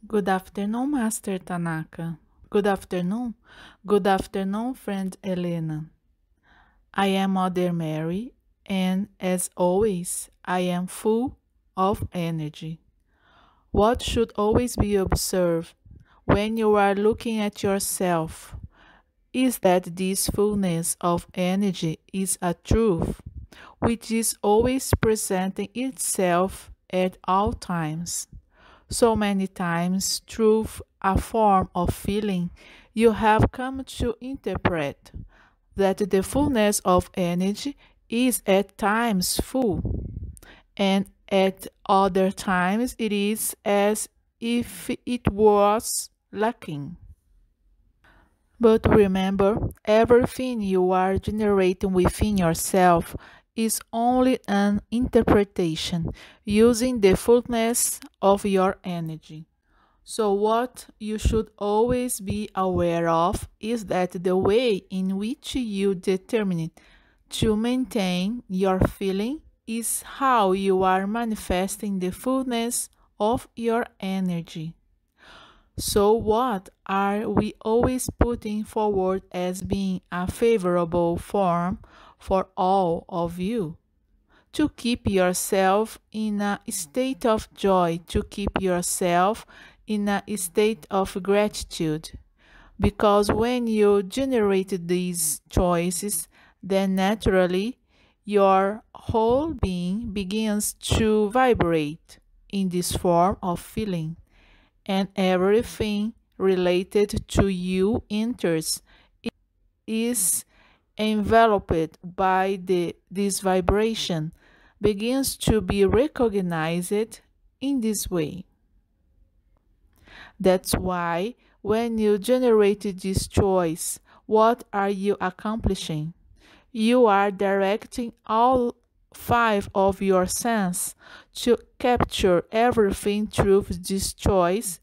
Good afternoon, Master Tanaka. Good afternoon. Good afternoon, friend Elena. I am Mother Mary, and as always, I am full of energy. What should always be observed when you are looking at yourself is that this fullness of energy is a truth which is always presenting itself at all times. So many times, through a form of feeling, you have come to interpret that the fullness of energy is at times full, and at other times it is as if it was lacking. But remember, everything you are generating within yourself is only an interpretation using the fullness of your energy. So, what you should always be aware of is that the way in which you determine to maintain your feeling is how you are manifesting the fullness of your energy. So, what are we always putting forward as being a favorable form for all of you? To keep yourself in a state of joy, to keep yourself in a state of gratitude. Because when you generate these choices, then naturally your whole being begins to vibrate in this form of feeling, and everything related to you enters is enveloped by this vibration, begins to be recognized in this way. That's why when you generated this choice, what are you accomplishing? You are directing all five of your senses to capture everything through this choice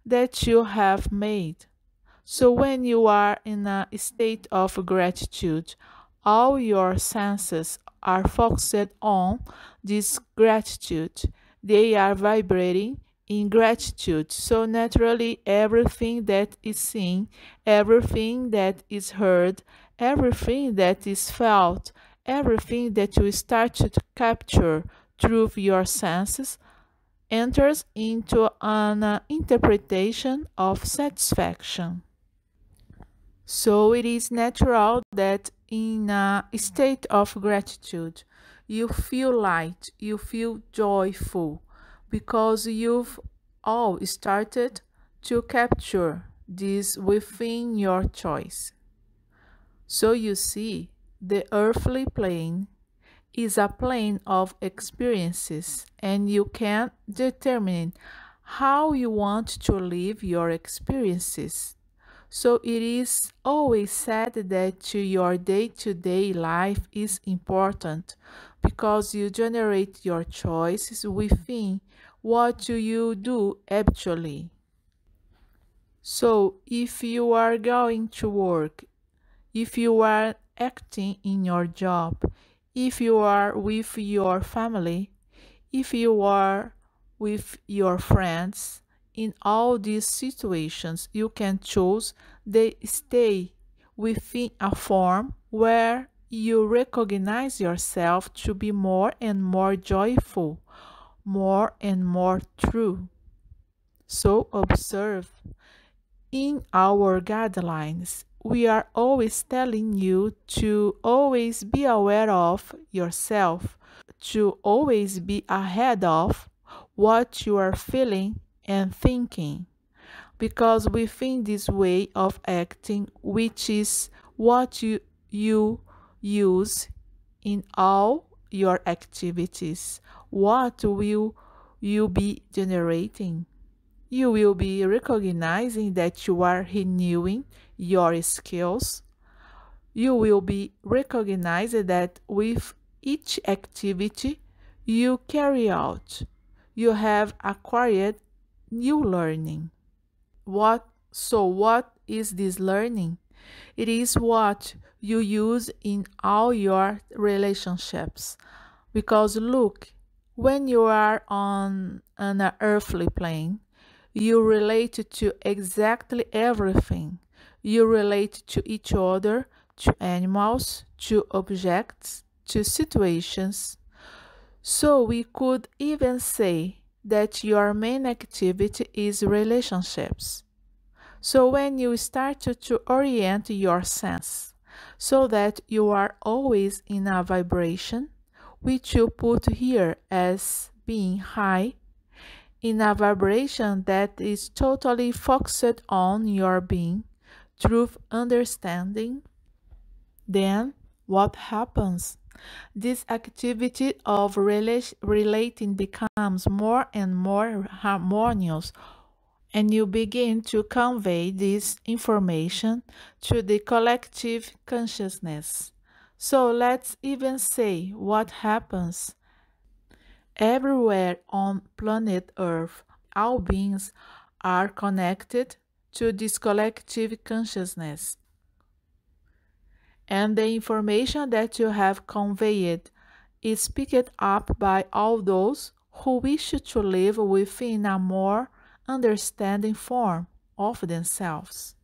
that you have made. So when you are in a state of gratitude, all your senses are focused on this gratitude. They are vibrating in gratitude. So naturally, everything that is seen, everything that is heard, everything that is felt, everything that you start to capture through your senses enters into an interpretation of satisfaction. So it is natural that in a state of gratitude, you feel light, you feel joyful, because you've all started to capture this within your choice. So you see, the earthly plane is a plane of experiences, and you can determine how you want to live your experiences. So it is always said that your day to day life is important because you generate your choices within what do you do habitually. So if you are going to work, if you are acting in your job, if you are with your family, if you are with your friends, in all these situations, you can choose the stay within a form where you recognize yourself to be more and more joyful, more and more true. So observe in our guidelines, we are always telling you to always be aware of yourself, to always be ahead of what you are feeling and thinking. Because within this way of acting, which is what you use in all your activities, what will you be generating? You will be recognizing that you are renewing your skills. You will be recognizing that with each activity you carry out, you have acquired new learning. What is this learning? It is what you use in all your relationships. Because look, when you are on an earthly plane, You relate to exactly everything. You relate to each other, to animals, to objects, to situations. So we could even say that your main activity is relationships. So when you start to orient your sense so that you are always in a vibration, which you put here as being high, in a vibration that is totally focused on your being, truth understanding, then what happens? This activity of relating becomes more and more harmonious, and you begin to convey this information to the collective consciousness. So let's even say what happens everywhere on planet Earth. All beings are connected to this collective consciousness, and the information that you have conveyed is picked up by all those who wish to live within a more understanding form of themselves.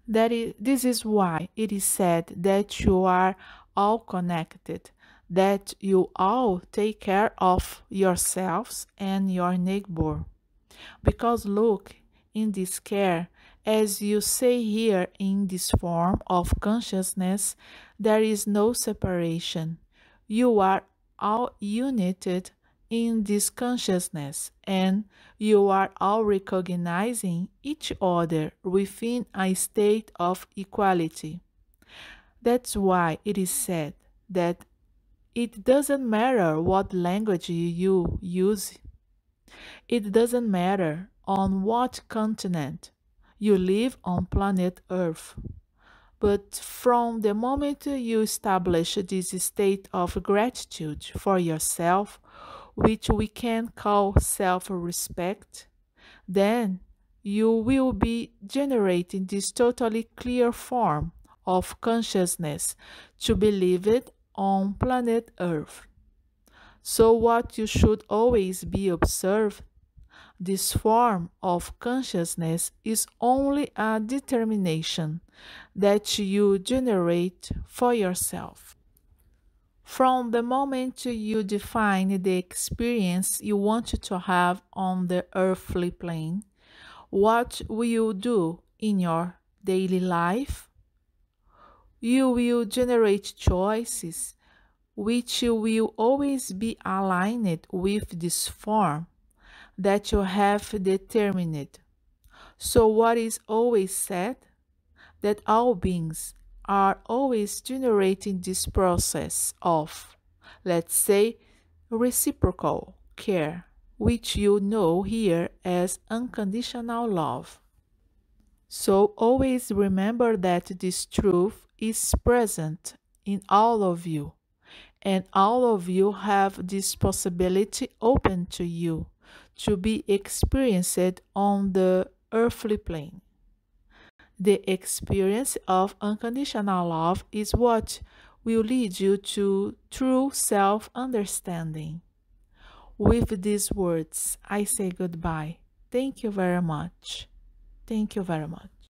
This is why it is said that you are all connected, that you all take care of yourselves and your neighbor. Because look, in this care, as you say here in this form of consciousness, there is no separation. You are all united in this consciousness, and you are all recognizing each other within a state of equality. That's why it is said that it doesn't matter what language you use, it doesn't matter on what continent you live on planet Earth. But from the moment you establish this state of gratitude for yourself, which we can call self-respect, then you will be generating this totally clear form of consciousness to be lived on planet Earth. So what you should always be observed, this form of consciousness is only a determination that you generate for yourself. From the moment you define the experience you want to have on the earthly plane, what will you do in your daily life? You will generate choices which will always be aligned with this form that you have determined. So what is always said? That all beings are always generating this process of, let's say, reciprocal care, which you know here as unconditional love. So always remember that this truth is present in all of you, and all of you have this possibility open to you to be experienced on the earthly plane. The experience of unconditional love is what will lead you to true self-understanding. With these words, I say goodbye. Thank you very much. Thank you very much.